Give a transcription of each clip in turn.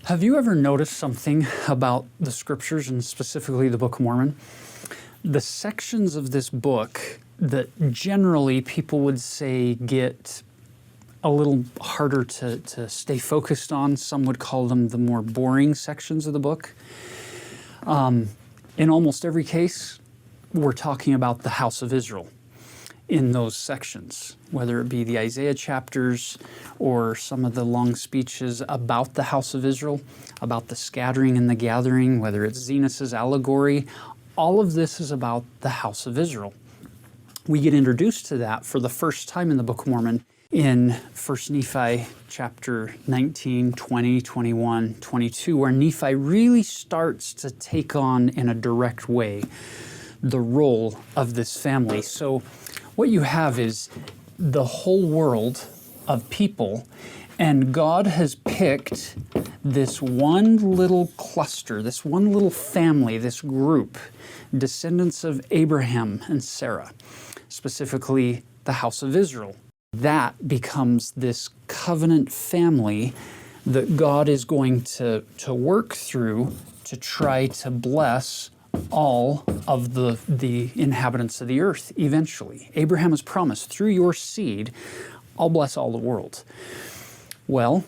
Have you ever noticed something about the scriptures, and specifically the Book of Mormon? The sections of this book that generally people would say get a little harder to stay focused on, some would call them the more boring sections of the book. In almost every case, we're talking about the house of Israel in those sections, whether it be the Isaiah chapters or some of the long speeches about the house of Israel, about the scattering and the gathering, whether it's Zenos's allegory. All of this is about the house of Israel. We get introduced to that for the first time in the Book of Mormon in 1 Nephi chapter 19, 20, 21, 22, where Nephi really starts to take on in a direct way the role of this family. So what you have is the whole world of people, and God has picked this one little cluster, this one little family, this group, descendants of Abraham and Sarah, specifically the house of Israel. That becomes this covenant family that God is going to work through to try to bless all of the inhabitants of the earth eventually. Abraham has promised, through your seed, I'll bless all the world. Well,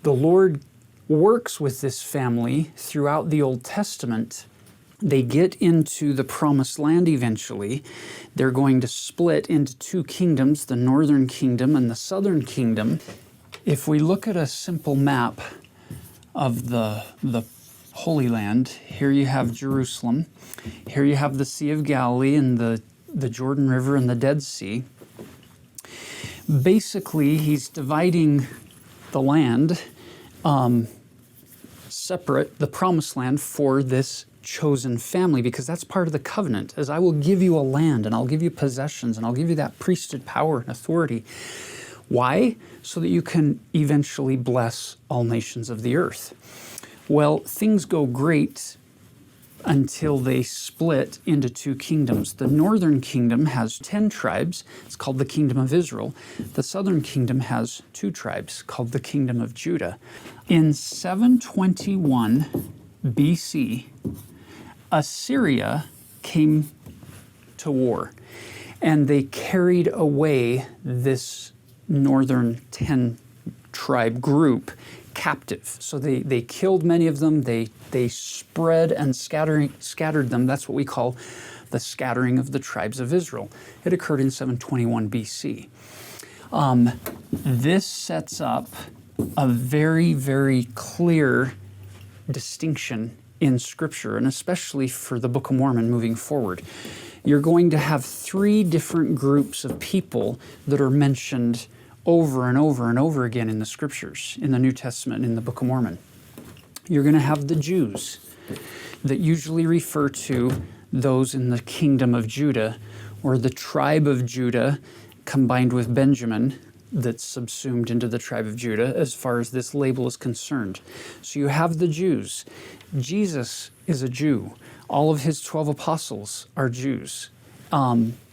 the Lord works with this family throughout the Old Testament. They get into the promised land eventually. They're going to split into two kingdoms, the northern kingdom and the southern kingdom. If we look at a simple map of the Holy Land, here you have Jerusalem, here you have the Sea of Galilee and the Jordan River and the Dead Sea. Basically, he's dividing the land, separate, the promised land, for this chosen family, because that's part of the covenant, as I will give you a land and I'll give you possessions and I'll give you that priesthood power and authority. Why? So that you can eventually bless all nations of the earth. Well, things go great until they split into two kingdoms. The northern kingdom has 10 tribes. It's called the Kingdom of Israel. The southern kingdom has 2 tribes called the Kingdom of Judah. In 721 BC, Assyria came to war, and they carried away this northern 10 tribe group captive. So they killed many of them. They spread and scattered them. That's what we call the scattering of the tribes of Israel. It occurred in 721 BC. This sets up a very, very clear distinction in Scripture, and especially for the Book of Mormon moving forward. You're going to have 3 different groups of people that are mentioned over and over and over again in the Scriptures, in the New Testament, in the Book of Mormon. You're going to have the Jews that usually refer to those in the kingdom of Judah, or the tribe of Judah combined with Benjamin that's subsumed into the tribe of Judah as far as this label is concerned. So you have the Jews. Jesus is a Jew. All of his 12 apostles are Jews.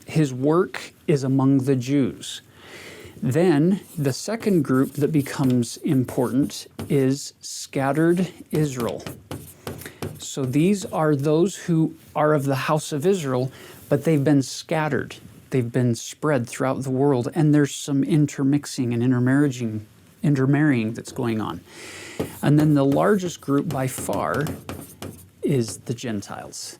His work is among the Jews. Then the second group that becomes important is scattered Israel. So these are those who are of the house of Israel, but they've been scattered. They've been spread throughout the world, and there's some intermixing and intermarrying that's going on. And then the largest group by far is the Gentiles.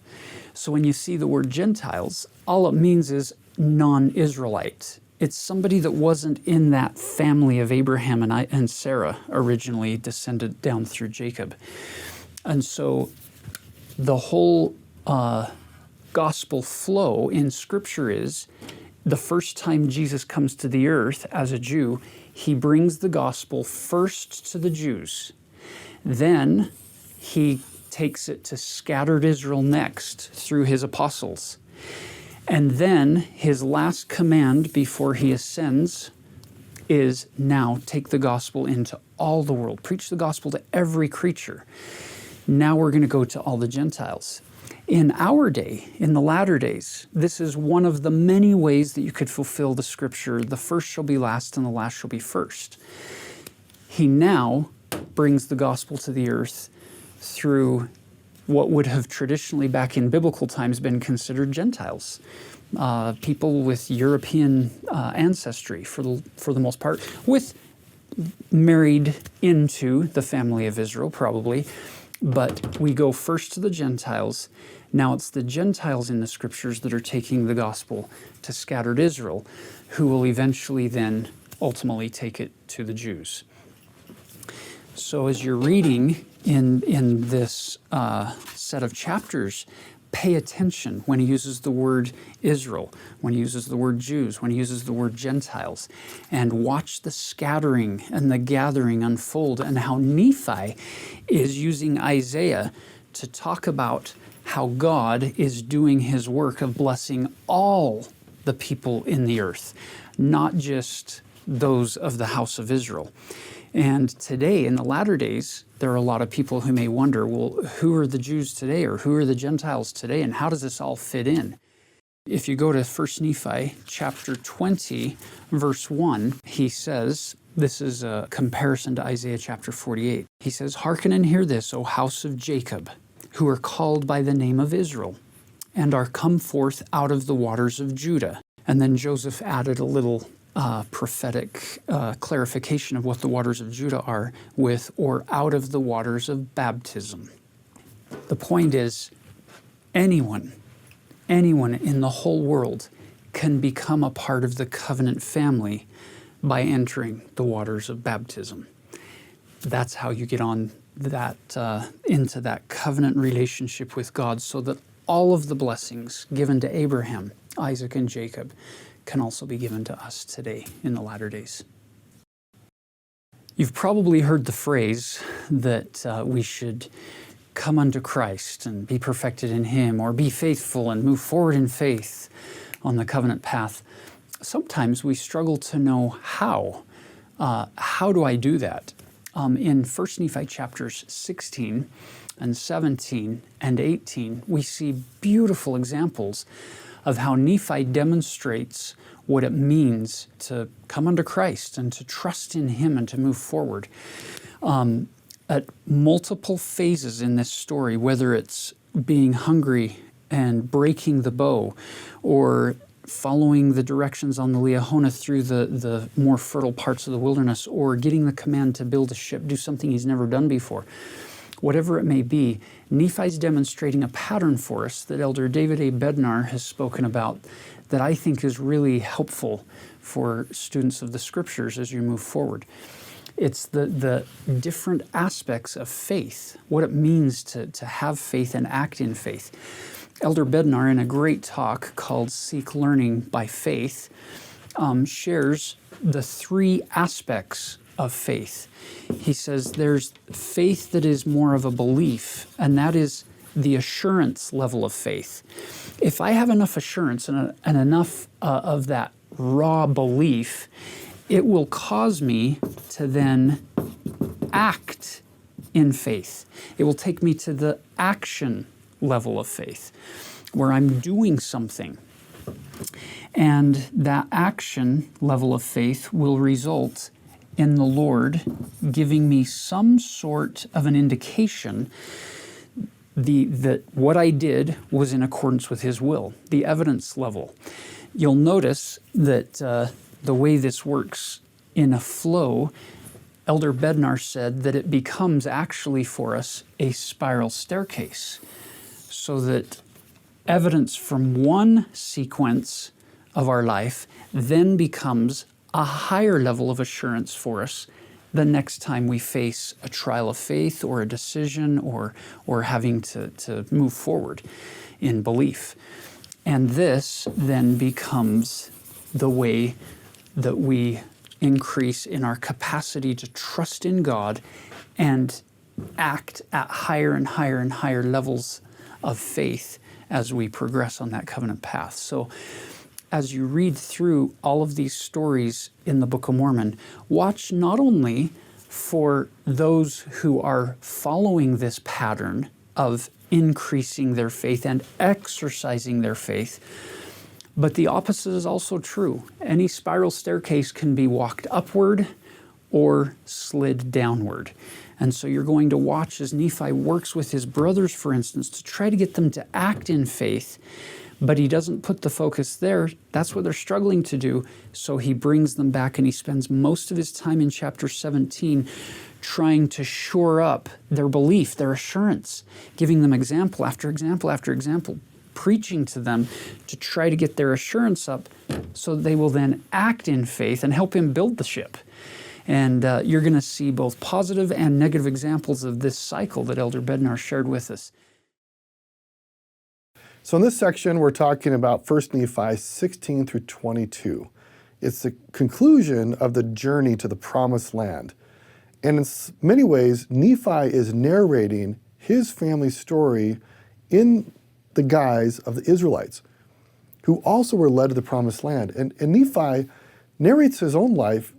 So when you see the word Gentiles, all it means is non-Israelite. It's somebody that wasn't in that family of Abraham and Sarah, originally descended down through Jacob. And so the whole gospel flow in Scripture is the first time Jesus comes to the earth as a Jew, he brings the gospel first to the Jews. Then he takes it to scattered Israel next through his apostles. And then his last command before he ascends is, now take the gospel into all the world. Preach the gospel to every creature. Now we're going to go to all the Gentiles. In our day, in the latter days, this is one of the many ways that you could fulfill the Scripture, the first shall be last and the last shall be first. He now brings the gospel to the earth through what would have traditionally back in biblical times been considered Gentiles, people with European ancestry for the most part, with married into the family of Israel probably, but we go first to the Gentiles. Now it's the Gentiles in the scriptures that are taking the gospel to scattered Israel, who will eventually then ultimately take it to the Jews. So as you're reading in this set of chapters, pay attention when he uses the word Israel, when he uses the word Jews, when he uses the word Gentiles, and watch the scattering and the gathering unfold, and how Nephi is using Isaiah to talk about how God is doing his work of blessing all the people in the earth, not just those of the house of Israel. And today, in the latter days, there are a lot of people who may wonder, well, who are the Jews today, or who are the Gentiles today, and how does this all fit in? If you go to 1 Nephi chapter 20, verse 1, he says, this is a comparison to Isaiah chapter 48. He says, "Hearken and hear this, O house of Jacob, who are called by the name of Israel, and are come forth out of the waters of Judah." And then Joseph added a little prophetic clarification of what the waters of Judah are with, or out of the waters of baptism. The point is, anyone in the whole world can become a part of the covenant family by entering the waters of baptism. That's how you get on that into that covenant relationship with God, so that all of the blessings given to Abraham, Isaac, and Jacob can also be given to us today in the latter days. You've probably heard the phrase that we should come unto Christ and be perfected in Him, or be faithful and move forward in faith on the covenant path. Sometimes we struggle to know how. How do I do that? In 1 Nephi chapters 16 and 17 and 18, we see beautiful examples of how Nephi demonstrates what it means to come unto Christ and to trust in Him and to move forward. At multiple phases in this story, whether it's being hungry and breaking the bow, or following the directions on the Liahona through the more fertile parts of the wilderness, or getting the command to build a ship, do something he's never done before. Whatever it may be, Nephi's demonstrating a pattern for us that Elder David A. Bednar has spoken about, that I think is really helpful for students of the Scriptures as you move forward. It's the different aspects of faith, what it means to have faith and act in faith. Elder Bednar, in a great talk called Seek Learning by Faith, shares the three aspects of faith. He says there's faith that is more of a belief, and that is the assurance level of faith. If I have enough assurance and enough of that raw belief, it will cause me to then act in faith. It will take me to the action level of faith, where I'm doing something. And that action level of faith will result in the Lord giving me some sort of an indication that what I did was in accordance with His will, the evidence level. You'll notice that the way this works in a flow, Elder Bednar said that it becomes actually for us a spiral staircase, so that evidence from one sequence of our life then becomes a higher level of assurance for us the next time we face a trial of faith or a decision or having to move forward in belief. And this then becomes the way that we increase in our capacity to trust in God and act at higher and higher and higher levels of faith as we progress on that covenant path. So as you read through all of these stories in the Book of Mormon, watch not only for those who are following this pattern of increasing their faith and exercising their faith, but the opposite is also true. Any spiral staircase can be walked upward or slid downward. And so you're going to watch as Nephi works with his brothers, for instance, to try to get them to act in faith, but he doesn't put the focus there. That's what they're struggling to do. So he brings them back, and he spends most of his time in chapter 17 trying to shore up their belief, their assurance, giving them example after example after example, preaching to them to try to get their assurance up so they will then act in faith and help him build the ship. And you're going to see both positive and negative examples of this cycle that Elder Bednar shared with us. So in this section, we're talking about 1 Nephi 16 through 22. It's the conclusion of the journey to the promised land. And in many ways, Nephi is narrating his family's story in the guise of the Israelites, who also were led to the promised land. And Nephi narrates his own life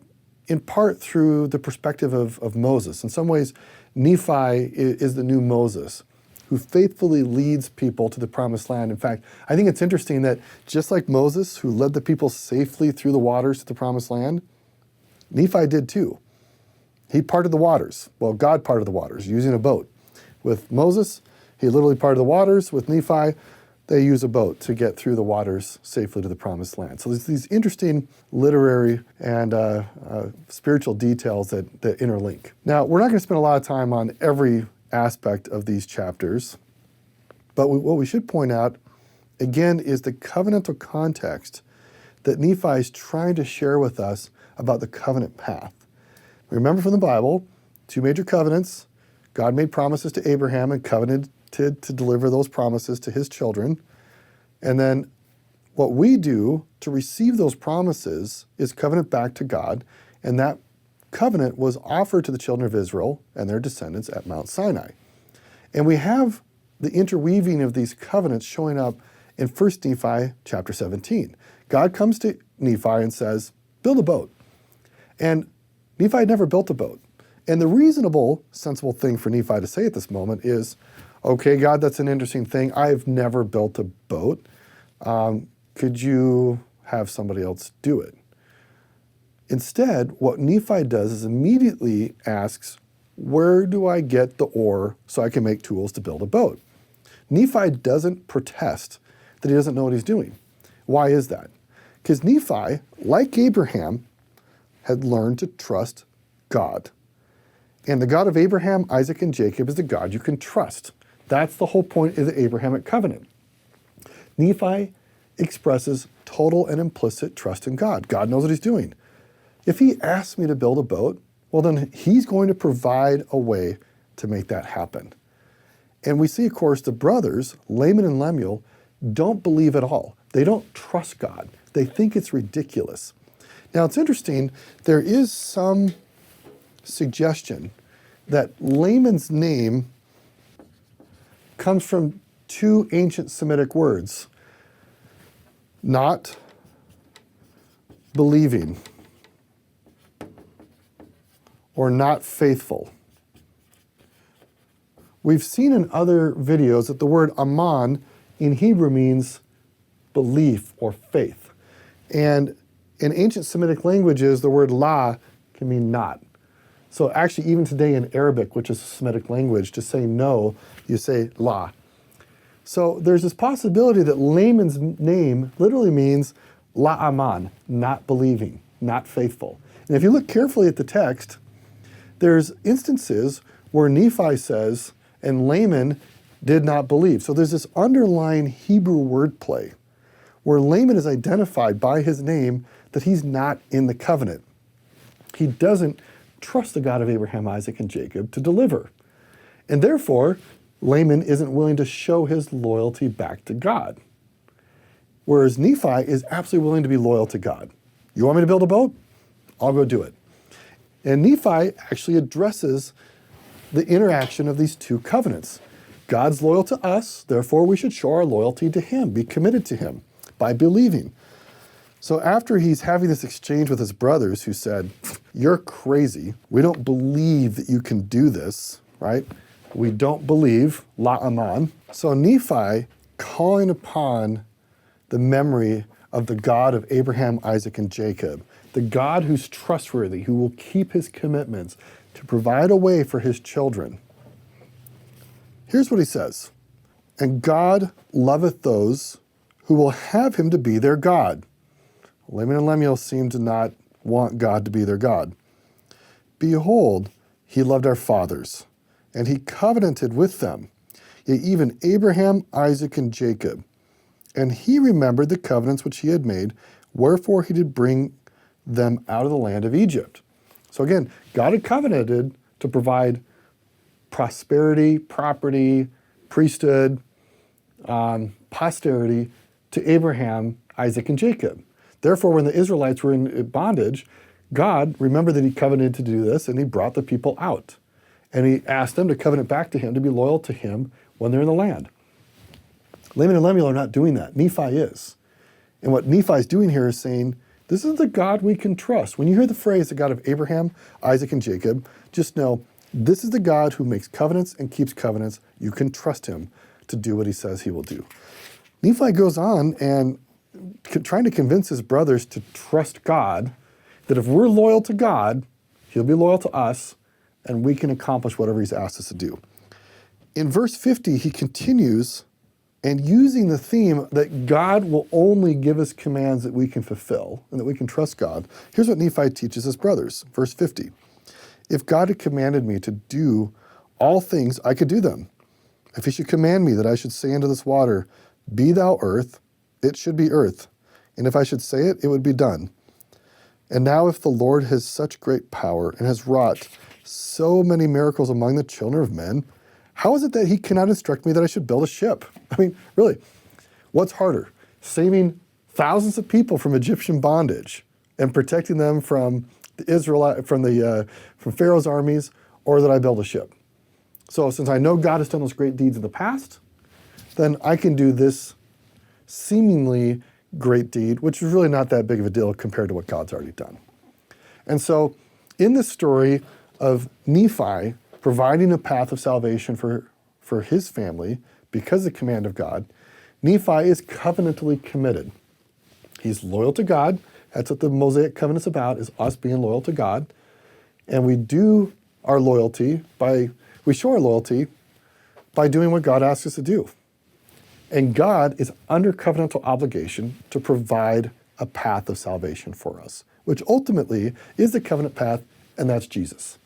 in part through the perspective of Moses. In some ways, Nephi is the new Moses, who faithfully leads people to the promised land. In fact, I think it's interesting that just like Moses, who led the people safely through the waters to the promised land, Nephi did too. He parted the waters. Well, God parted the waters using a boat. With Moses, he literally parted the waters. With Nephi, they use a boat to get through the waters safely to the promised land. So there's these interesting literary and spiritual details that interlink. Now, we're not going to spend a lot of time on every aspect of these chapters, but what we should point out, again, is the covenantal context that Nephi is trying to share with us about the covenant path. Remember from the Bible, two major covenants. God made promises to Abraham and covenanted to deliver those promises to his children. And then what we do to receive those promises is covenant back to God, and that covenant was offered to the children of Israel and their descendants at Mount Sinai. And we have the interweaving of these covenants showing up in 1 Nephi chapter 17. God comes to Nephi and says, build a boat. And Nephi had never built a boat. And the reasonable, sensible thing for Nephi to say at this moment is, okay, God, that's an interesting thing. I've never built a boat. Could you have somebody else do it? Instead, what Nephi does is immediately asks, where do I get the ore so I can make tools to build a boat? Nephi doesn't protest that he doesn't know what he's doing. Why is that? Because Nephi, like Abraham, had learned to trust God. And the God of Abraham, Isaac, and Jacob is the God you can trust. That's the whole point of the Abrahamic covenant. Nephi expresses total and implicit trust in God. God knows what he's doing. If he asks me to build a boat, well, then he's going to provide a way to make that happen. And we see, of course, the brothers, Laman and Lemuel, don't believe at all. They don't trust God. They think it's ridiculous. Now, it's interesting, there is some suggestion that Laman's name comes from two ancient Semitic words, not believing or not faithful. We've seen in other videos that the word aman in Hebrew means belief or faith. And in ancient Semitic languages, the word la can mean not. So actually, even today in Arabic, which is a Semitic language, to say no, you say la. So there's this possibility that Laman's name literally means la aman, not believing, not faithful. And if you look carefully at the text, there's instances where Nephi says, and Laman did not believe. So there's this underlying Hebrew wordplay where Laman is identified by his name that he's not in the covenant. He doesn't trust the God of Abraham, Isaac, and Jacob to deliver. And therefore, Laman isn't willing to show his loyalty back to God. Whereas Nephi is absolutely willing to be loyal to God. You want me to build a boat? I'll go do it. And Nephi actually addresses the interaction of these two covenants. God's loyal to us, therefore we should show our loyalty to him, be committed to him by believing. So after he's having this exchange with his brothers who said, you're crazy, we don't believe that you can do this, right? We don't believe, la aman. So Nephi, calling upon the memory of the God of Abraham, Isaac, and Jacob, the God who's trustworthy, who will keep his commitments to provide a way for his children. Here's what he says. And God loveth those who will have him to be their God. Laman and Lemuel seem to not want God to be their God. Behold, he loved our fathers, and he covenanted with them, yea, even Abraham, Isaac, and Jacob. And he remembered the covenants which he had made, wherefore he did bring them out of the land of Egypt. So again, God had covenanted to provide prosperity, property, priesthood, posterity to Abraham, Isaac, and Jacob. Therefore, when the Israelites were in bondage, God remembered that he covenanted to do this, and he brought the people out. And he asked them to covenant back to him, to be loyal to him when they're in the land. Laman and Lemuel are not doing that. Nephi is. And what Nephi is doing here is saying, this is the God we can trust. When you hear the phrase, the God of Abraham, Isaac, and Jacob, just know, this is the God who makes covenants and keeps covenants. You can trust him to do what he says he will do. Nephi goes on and trying to convince his brothers to trust God, that if we're loyal to God, he'll be loyal to us, and we can accomplish whatever he's asked us to do. In verse 50, he continues, and using the theme that God will only give us commands that we can fulfill and that we can trust God, here's what Nephi teaches his brothers. Verse 50, if God had commanded me to do all things, I could do them. If he should command me that I should say unto this water, be thou earth, it should be earth. And if I should say it, it would be done. And now if the Lord has such great power and has wrought so many miracles among the children of men, how is it that he cannot instruct me that I should build a ship? I mean, really, what's harder? Saving thousands of people from Egyptian bondage and protecting them from from Pharaoh's armies, or that I build a ship? So since I know God has done those great deeds in the past, then I can do this seemingly great deed, which is really not that big of a deal compared to what God's already done. And so in this story of Nephi providing a path of salvation for his family because of the command of God, Nephi is covenantally committed. He's loyal to God. That's what the Mosaic covenant's about, is us being loyal to God. And we do our loyalty we show our loyalty by doing what God asks us to do. And God is under covenantal obligation to provide a path of salvation for us, which ultimately is the covenant path, and that's Jesus.